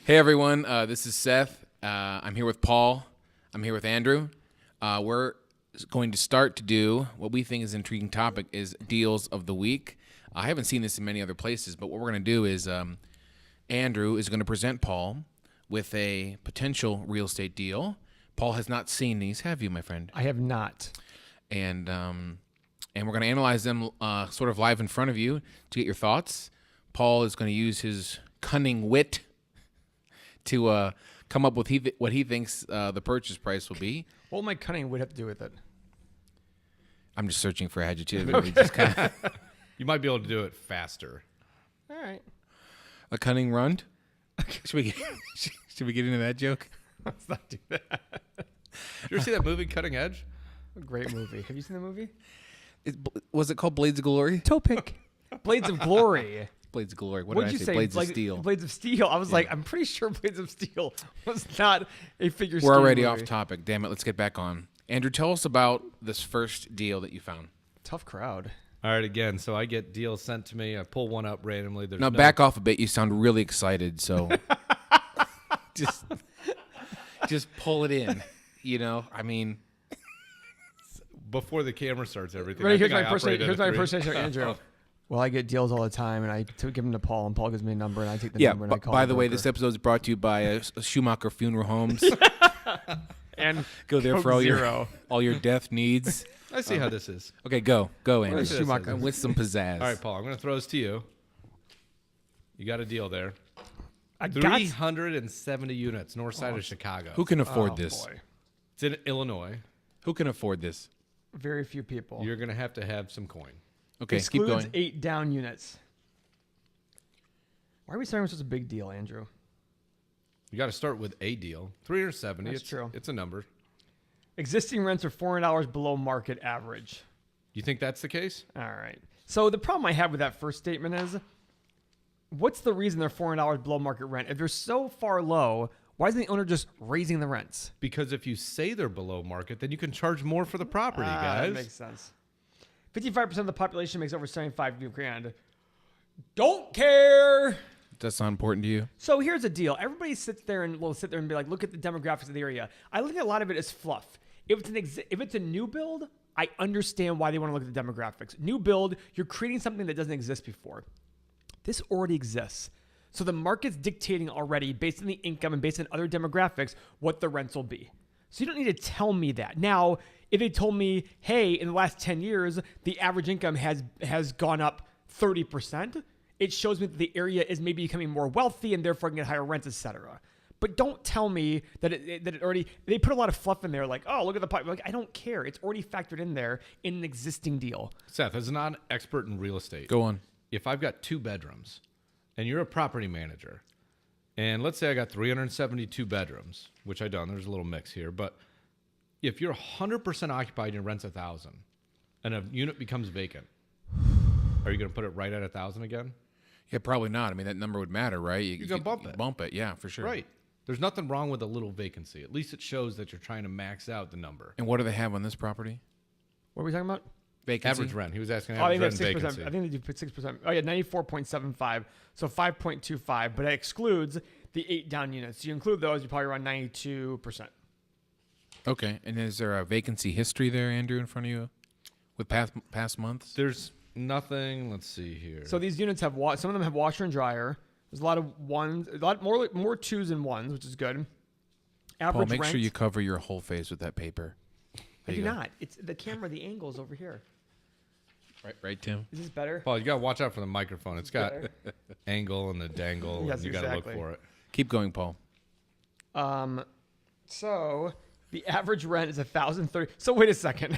Hey everyone, this is Seth. I'm here with Paul. I'm here with Andrew. We're going to start to do what we think is an intriguing topic is deals of the week. I haven't seen this in many other places, but what we're going to do is Andrew is going to present Paul with a potential real estate deal. Paul has not seen these, have you, my friend? I have not. And we're going to analyze them sort of live in front of you to get your thoughts. Paul is going to use his cunning wit to come up with what he thinks the purchase price will be. What will my cunning would have to do with it? I'm just searching for adjectives. Okay. Just kinda You might be able to do it faster. All right. a cunning run. Should we get into that joke? Let's not do that. Did you ever see that movie, Cutting Edge? A great movie. Have you seen the movie? Was it called Blades of Glory? Topic. Blades of Glory. Blades of Glory. What What'd did I you say? say? Blades like, of Steel. Blades of Steel. I was like, I'm pretty sure Blades of Steel was not a figure We're skating already movie. off topic. Damn it. Let's get back on. Andrew, tell us about this first deal that you found. Tough crowd. All right, again, so I get deals sent to me. I pull one up randomly. There's Now no, back off a bit. You sound really excited, so just pull it in. You know, I mean, before the camera starts everything. Right, I here's think my I operate at a three. impersonation, Andrew. Well, I get deals all the time, and I give them to Paul, and Paul gives me a number, and I take the yeah. number, and I call By the the way, broker. this episode is brought to you by Schumacher Funeral Homes. and Go there Coke for Zero. all your death needs. I see how this is. Okay, go, Andrew. Where's Schumacher? With some pizzazz. All right, Paul, I'm going to throw this to you. You got a deal there. I got 370 units, north side of Chicago. Who can afford this? Boy. It's in Illinois. Who can afford this? Very few people. You're going to have some coin. Okay, Excludes keep going. 8 down units. Why are we starting with such a big deal, Andrew? You got to start with a deal. 370. That's true. It's a number. Existing rents are $400 below market average. You think that's the case? All right. So the problem I have with that first statement is, what's the reason they're $400 below market rent? If they're so far low, why isn't the owner just raising the rents? Because if you say they're below market, then you can charge more for the property, That guys. makes sense. 55% of the population makes over 75 grand. Don't care. That's not important to you. So here's the deal. Everybody sits there and will sit there and be like, look at the demographics of the area. I look at a lot of it as fluff. If it's a new build, I understand why they want to look at the demographics. New build, you're creating something that doesn't exist before. This already exists. So the market's dictating already, based on the income and based on other demographics, what the rents will be. So you don't need to tell me that. Now, if they told me, hey, in the last 10 years, the average income has gone up 30%, it shows me that the area is maybe becoming more wealthy and therefore can get higher rents, etc. But don't tell me that it already, they put a lot of fluff in there like, oh, look at the pipe. Like, I don't care. It's already factored in there in an existing deal. Seth, as a non-expert in real estate, Go on. if I've got 2 bedrooms and you're a property manager, and let's say I got 372 bedrooms, which I don't, there's a little mix here, but if you're 100% occupied and your rent's $1,000 and a unit becomes vacant, are you going to put it right at $1,000 again? Yeah, probably not. I mean, that number would matter, right? You're gonna bump it. Bump it, yeah, for sure. Right. There's nothing wrong with a little vacancy. At least it shows that you're trying to max out the number. And what do they have on this property? What are we talking about? Vacancy? Average rent. He was asking Oh, I average think rent that's and 6%. vacancy. I think they do put 6%. Oh, yeah, 94.75. So 5.25, but it excludes the 8 down units. So you include those, you're probably around 92%. Okay. And is there a vacancy history there, Andrew, in front of you with past months? There's nothing. Let's see here. So these units have some of them have washer and dryer. There's a lot of ones, a lot more 2s than 1s, which is good. Average Paul, make rent. sure you cover your whole face with that paper. I There do you go. not. It's the camera. The angle is over here. Right, Tim? Is this better? Paul, you got to watch out for the microphone. It's got Better? angle and the dangle. Yes, and you got to exactly. look for it. Keep going, Paul. So the average rent is $1,030. So wait a second.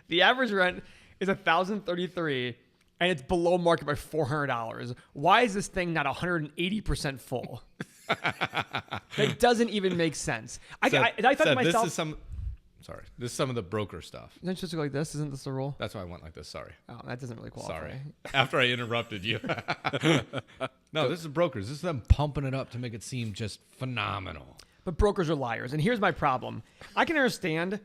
The average rent is $1,033, and it's below market by $400. Why is this thing not 180% full? That doesn't even make sense. I thought to Seth, myself, this is some of the broker stuff. isn't it just go like this? Isn't this the rule? That's why I went like this. Sorry. Oh, that doesn't really qualify. Sorry. After I interrupted you. No, this is brokers. This is them pumping it up to make it seem just phenomenal. But brokers are liars. And here's my problem. I can understand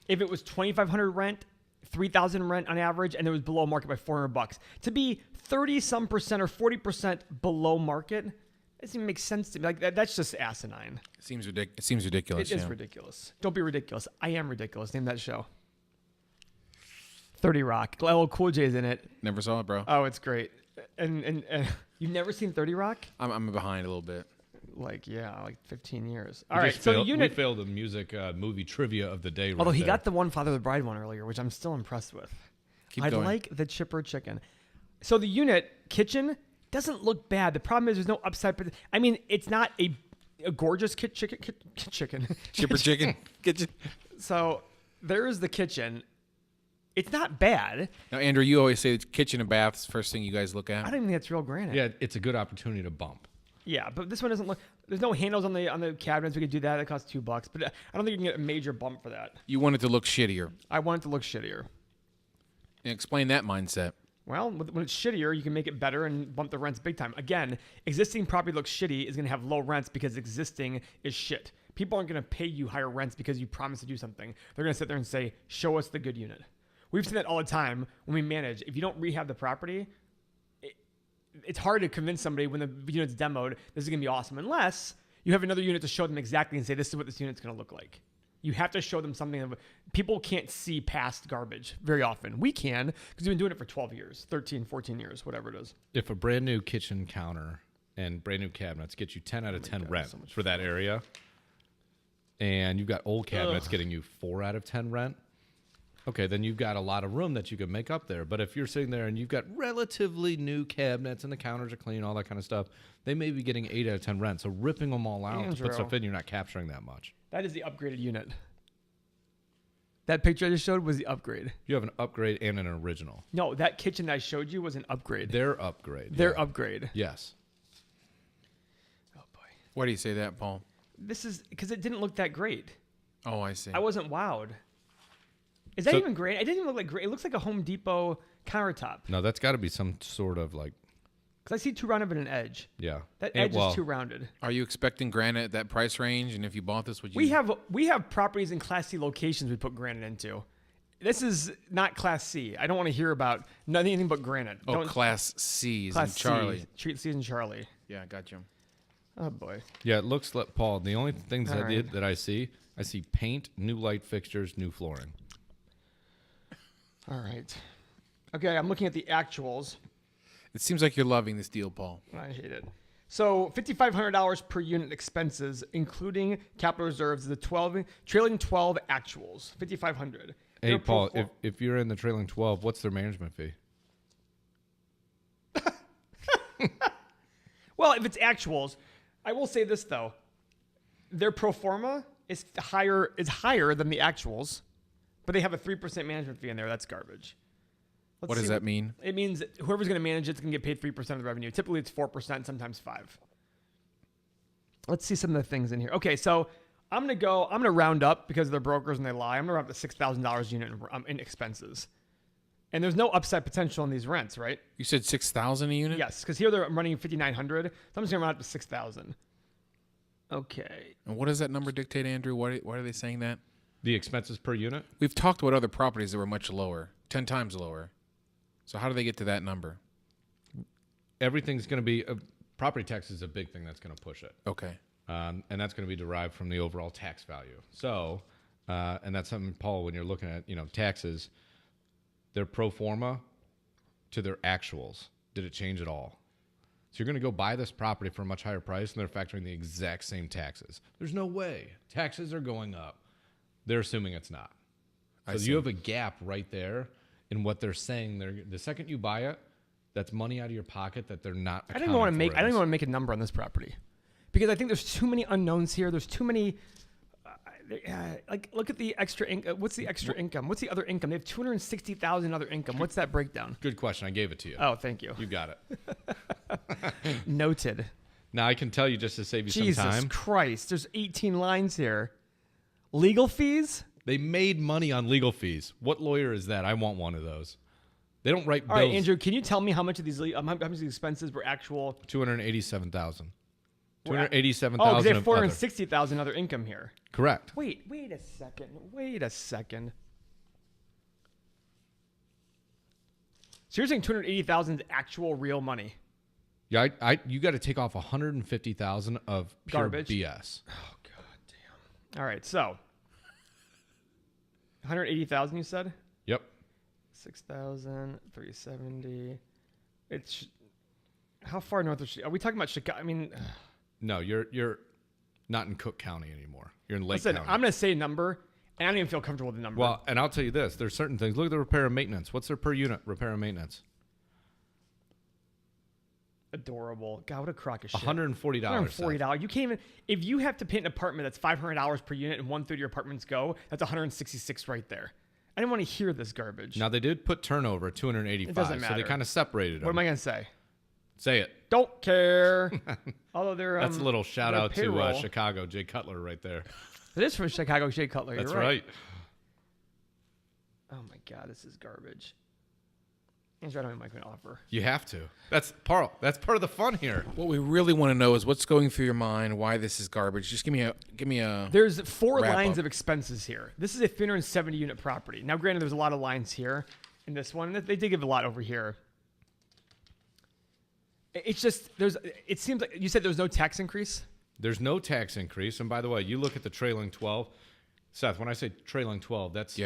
if it was $2,500 rent, $3,000 rent on average, and it was below market by $400. To be 30-some% or 40% below market, It doesn't even make sense to me. Like that's just asinine. It seems ridiculous. It is ridiculous. Don't be ridiculous. I am ridiculous. Name that show. 30 Rock. LL Cool J's in it. Never saw it, bro. Oh, it's great. And you've never seen 30 Rock? I'm behind a little bit. Like 15 years. We All right, just so the failed, unit. we failed the music movie trivia of the day. Although right he there. got the one Father of the Bride one earlier, which I'm still impressed with. Keep going. like the chipper chicken. So the unit kitchen doesn't look bad. The problem is there's no upside. I mean, it's not a gorgeous chicken. Chipper chicken kitchen. So there is the kitchen. It's not bad. Now, Andrew, you always say kitchen and baths first thing you guys look I at. don't even think that's real granite. Yeah, it's a good opportunity to bump. Yeah, but this one doesn't look. There's no handles on the cabinets. We could do that. That costs $2, but I don't think you can get a major bump for that. You want it to look shittier. I want it to look shittier. And explain that mindset. Well, when it's shittier, you can make it better and bump the rents big time. Again, existing property looks shitty is going to have low rents because existing is shit. People aren't going to pay you higher rents because you promised to do something. They're going to sit there and say, show us the good unit. We've seen that all the time when we manage. If you don't rehab the property, it's hard to convince somebody when the unit's demoed, this is going to be awesome, unless you have another unit to show them exactly and say, this is what this unit's going to look like. You have to show them something that people can't see past garbage very often. We can because we've been doing it for 12 years, 13, 14 years, whatever it is. If a brand new kitchen counter and brand new cabinets get you 10 out of 10 rent for that area, and you've got old cabinets getting you 4 out of 10 rent, okay, then you've got a lot of room that you could make up there. But if you're sitting there and you've got relatively new cabinets and the counters are clean, all that kind of stuff, they may be getting 8 out of 10 rent. So ripping them all out to Andrew. put stuff in, you're not capturing that much. That is the upgraded unit. That picture I just showed was the upgrade. You have an upgrade and an original. No, that kitchen that I showed you was an upgrade. Their upgrade. Their yeah. upgrade. Yes. Oh, boy. Why do you say that, Paul? This is because it didn't look that great. Oh, I see. I wasn't wowed. Is that So- even great? It didn't even look like great. It looks like a Home Depot countertop. No, that's got to be some sort of like, Because I see too rounded of an edge. yeah. That And- edge well, is too rounded. Are you expecting granite at that price range? And if you bought this, would you? We have properties in Class C locations we put granite into. This is not Class C. I don't want to hear about anything but granite. Oh, Don't, Class C's Class and Charlie. C and Charlie. Yeah, I got you. Oh boy. Yeah, it looks like, Paul, the only things All that, right. that I see paint, new light fixtures, new flooring. All right. Okay, I'm looking at the actuals. It seems like you're loving this deal, Paul. I hate it. So $5,500 per unit expenses, including capital reserves, the trailing 12 actuals, $5,500. Hey, Paul, if you're in the trailing 12, what's their management fee? Well, if it's actuals, I will say this though, their pro forma is higher than the actuals, but they have a 3% management fee in there. That's garbage. What does that mean? It means that whoever's going to manage it's going to get paid 3% of the revenue. Typically, it's 4%, sometimes 5%. Let's see some of the things in here. Okay, so I'm going to round up because they're brokers and they lie. I'm going to round up to $6,000 a unit in expenses. And there's no upside potential in these rents, right? You said 6,000 a unit? Yes, because here they're running 5,900. So I'm just going to round up to 6,000. Okay. And what does that number dictate, Andrew? Why are they saying that? The expenses per unit? We've talked about other properties that were much lower, 10 times lower. So how do they get to that number? Everything's going to be, property tax is a big thing that's going to push it. Okay. And that's going to be derived from the overall tax value. So, and that's something, Paul, when you're looking at, taxes, their pro forma to their actuals, did it change at all? So you're going to go buy this property for a much higher price, and they're factoring the exact same taxes. There's no way. Taxes are going up. They're assuming it's not. So you have a gap right there in what they're saying. The second you buy it, that's money out of your pocket that they're not. I don't even want to make a number on this property because I think there's too many unknowns here. There's too many. Look at the extra income. What's the extra income? What's the other income? They have $260,000 other income. What's that breakdown? Good question. I gave it to you. Oh, thank you. You got it. Noted. Now I can tell you just to save you Jesus some time. Christ, there's 18 lines here. Legal fees? They made money on legal fees. What lawyer is that? I want one of those. They don't write All bills. right, Andrew, can you tell me how much of these how much of these expenses were actual? 287,000. Oh, 287,000. because they have of other. 460,000 other income here. Correct. Wait a second. So you're saying 280,000 is actual real money? Yeah, you got to take off 150,000 of pure Garbage. BS. Oh god damn. All right, so 180,000 you said? Yep. 6,370. It's how far north of Chicago? Are we talking about Chicago? I mean, No, you're not in Cook County anymore. You're in Lake listen, County. I'm going to say a number, and I don't even feel comfortable with the number. Well, and I'll tell you this: there's certain things. Look at the repair and maintenance. What's their per unit repair and maintenance? Adorable. God, what a crock of shit. $140. $140. You can't even. If you have to paint an apartment that's $500 per unit and 1/3 of your apartments go, that's 166 right there. I didn't want to hear this garbage. Now they did put turnover at 285, It doesn't so they matter. kind of separated them. What am I going to say? Say it. Don't care. Although they're That's a little shout out to payroll. Chicago, Jay Cutler, right there. It is from Chicago, Shea Cutler. That's You're right. Oh my god, this is garbage. Andrew, I don't even make an offer. You have to. That's part of the fun here. What we really want to know is what's going through your mind, why this is garbage. Just give me a. There's 4 Wrap lines up. of expenses here. This is a 370 unit property. Now, granted, there's a lot of lines here in this one. They did give a lot over here. It's just It seems like you said there was no tax increase. There's no tax increase. And by the way, you look at the trailing 12. Seth, when I say trailing 12, that's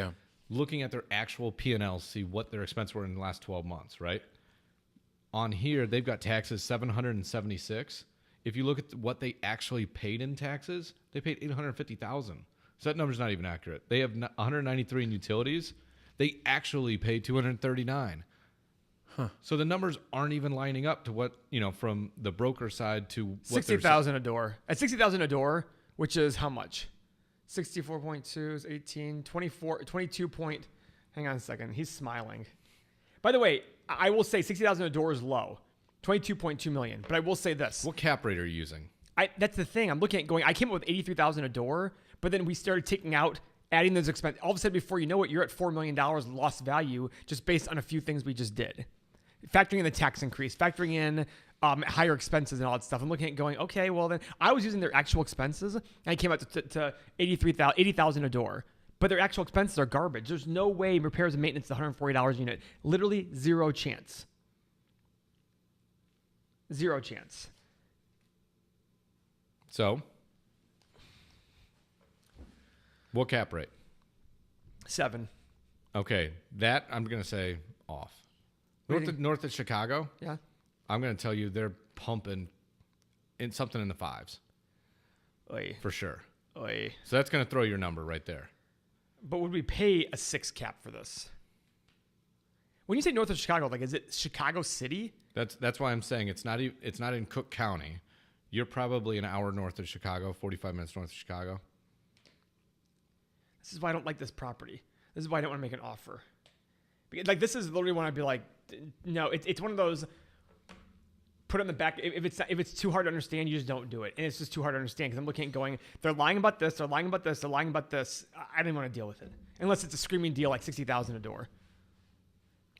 looking at their actual P&L, see what their expenses were in the last 12 months, right? On here, they've got taxes $776. If you look at what they actually paid in taxes, they paid $850,000. So that number's not even accurate. They have 193 in utilities. They actually paid $239. Huh. So the numbers aren't even lining up to what, from the broker side to what 60,000 a door. At 60,000 a door, which is how much? 64.2 is 18, 24, 22 point. Hang on a second. He's smiling. By the way, I will say 60,000 a door is low. 22.2 million. But I will say this. What cap rate are you using? That's the thing. I'm looking at I came up with 83,000 a door, but then we started taking out, adding those expenses. All of a sudden, before you know it, you're at $4 million lost value just based on a few things we just did. Factoring in the tax increase, factoring in higher expenses and all that stuff. I'm looking at going, okay, well then I was using their actual expenses and I came out to 80,000 a door, but their actual expenses are garbage. There's no way repairs and maintenance is $140 a unit. Literally zero chance. Zero chance. So, what cap rate? 7. Okay, that I'm going to say off. North of Chicago, Yeah. I'm going to tell you they're pumping in something in the 5s. Oy. For sure. Oy. So that's going to throw your number right there. But would we pay a 6 cap for this? When you say north of Chicago, like is it Chicago City? That's why I'm saying it's not in Cook County. You're probably an hour north of Chicago, 45 minutes north of Chicago. This is why I don't like this property. This is why I don't want to make an offer. Because, like, this is literally when I'd be like, no, it's one of those. Put it in the back. If it's too hard to understand, you just don't do it. And it's just too hard to understand because I'm looking at going, they're lying about this, they're lying about this, they're lying about this. I didn't want to deal with it unless it's a screaming deal like 60,000 a door.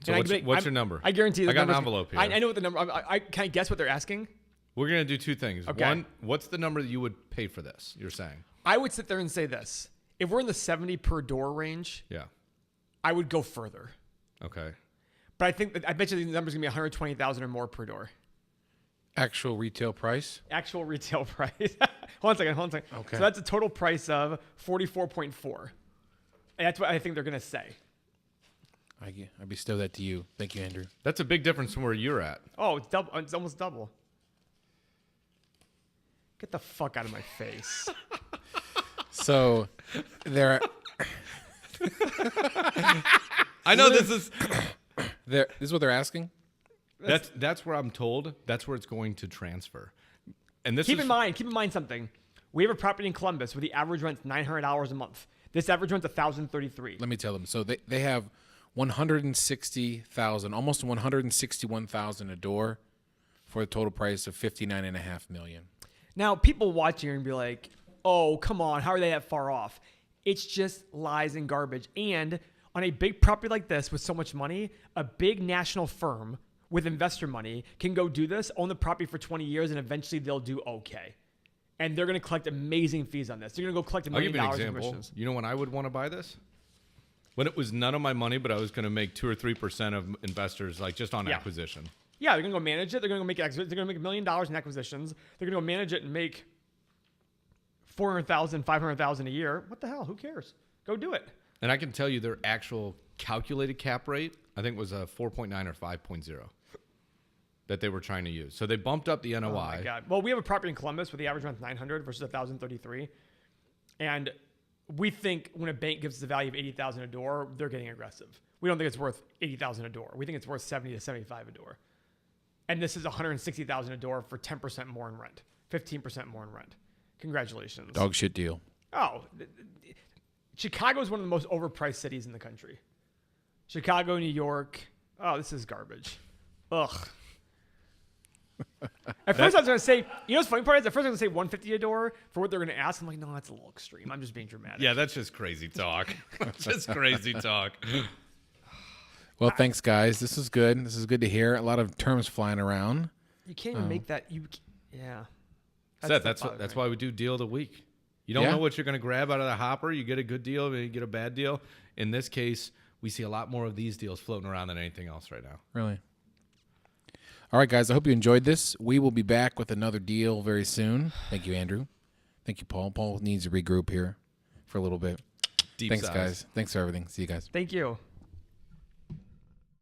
So what's your number? I guarantee. I got an envelope here. I know what the number. Can I guess what they're asking? We're gonna do 2 things. Okay. One, what's the number that you would pay for this? You're saying? I would sit there and say this: if we're in the 70 per door range, Yeah. I would go further. Okay. But I bet you the number's gonna be 120,000 or more per door. Actual retail price. Actual retail price. Hold on a second. Okay. So that's a total price of 44.4. And that's what I think they're gonna say. I bestow that to you. Thank you, Andrew. That's a big difference from where you're at. Oh, it's double. It's almost double. Get the fuck out of my face. So, there. I know this is. This is what they're asking. That's where I'm told. That's where it's going to transfer. And this Keep in mind something. We have a property in Columbus where the average rent's $900 a month. This average rent's $1,033. Let me tell them. So they have 160,000, almost 161,000 a door, for a total price of $59.5 million. Now, people watch here and be like, "Oh, come on, how are they that far off?" It's just lies and garbage. And on a big property like this with so much money, a big national firm with investor money can go do this, own the property for 20 years, and eventually they'll do okay. And they're going to collect amazing fees on this. They're going to go collect $1 I'll give million you an in example. commissions. You know when I would want to buy this? When it was none of my money, but I was going to make 2 or 3% of investors, like just on acquisition. Yeah, they're gonna go manage it. They're gonna go make They're gonna make $1 million in acquisitions. They're gonna go manage it and make 400,000, 500,000 a year. What the hell? Who cares? Go do it. And I can tell you their actual calculated cap rate, I think was a 4.9 or 5.0 that they were trying to use. So they bumped up the NOI. Oh my God. Well, we have a property in Columbus where the average rent's 900 versus 1,033, and we think when a bank gives us a value of 80,000 a door, they're getting aggressive. We don't think it's worth 80,000 a door. We think it's worth 70 to 75 a door. And this is 160,000 a door for 10% more in rent, 15% more in rent. Congratulations. Dog shit deal. Oh, Chicago is one of the most overpriced cities in the country. Chicago, New York. Oh, this is garbage. Ugh. At first I was going to say, you know what's funny part is at first I was going to say 150 a door for what they're going to ask. I'm like, no, that's a little extreme. I'm just being dramatic. Yeah, that's just crazy talk. That's just crazy talk. Well, thanks, guys. This is good. This is good to hear. A lot of terms flying around. You can't even make that. Yeah. Seth, that's why we do deal of the week. You don't know what you're going to grab out of the hopper. You get a good deal, maybe you get a bad deal. In this case, we see a lot more of these deals floating around than anything else right now. Really? All right, guys. I hope you enjoyed this. We will be back with another deal very soon. Thank you, Andrew. Thank you, Paul. Paul needs to regroup here for a little bit. Deep Thanks, sighs. guys. Thanks for everything. See you guys. Thank you.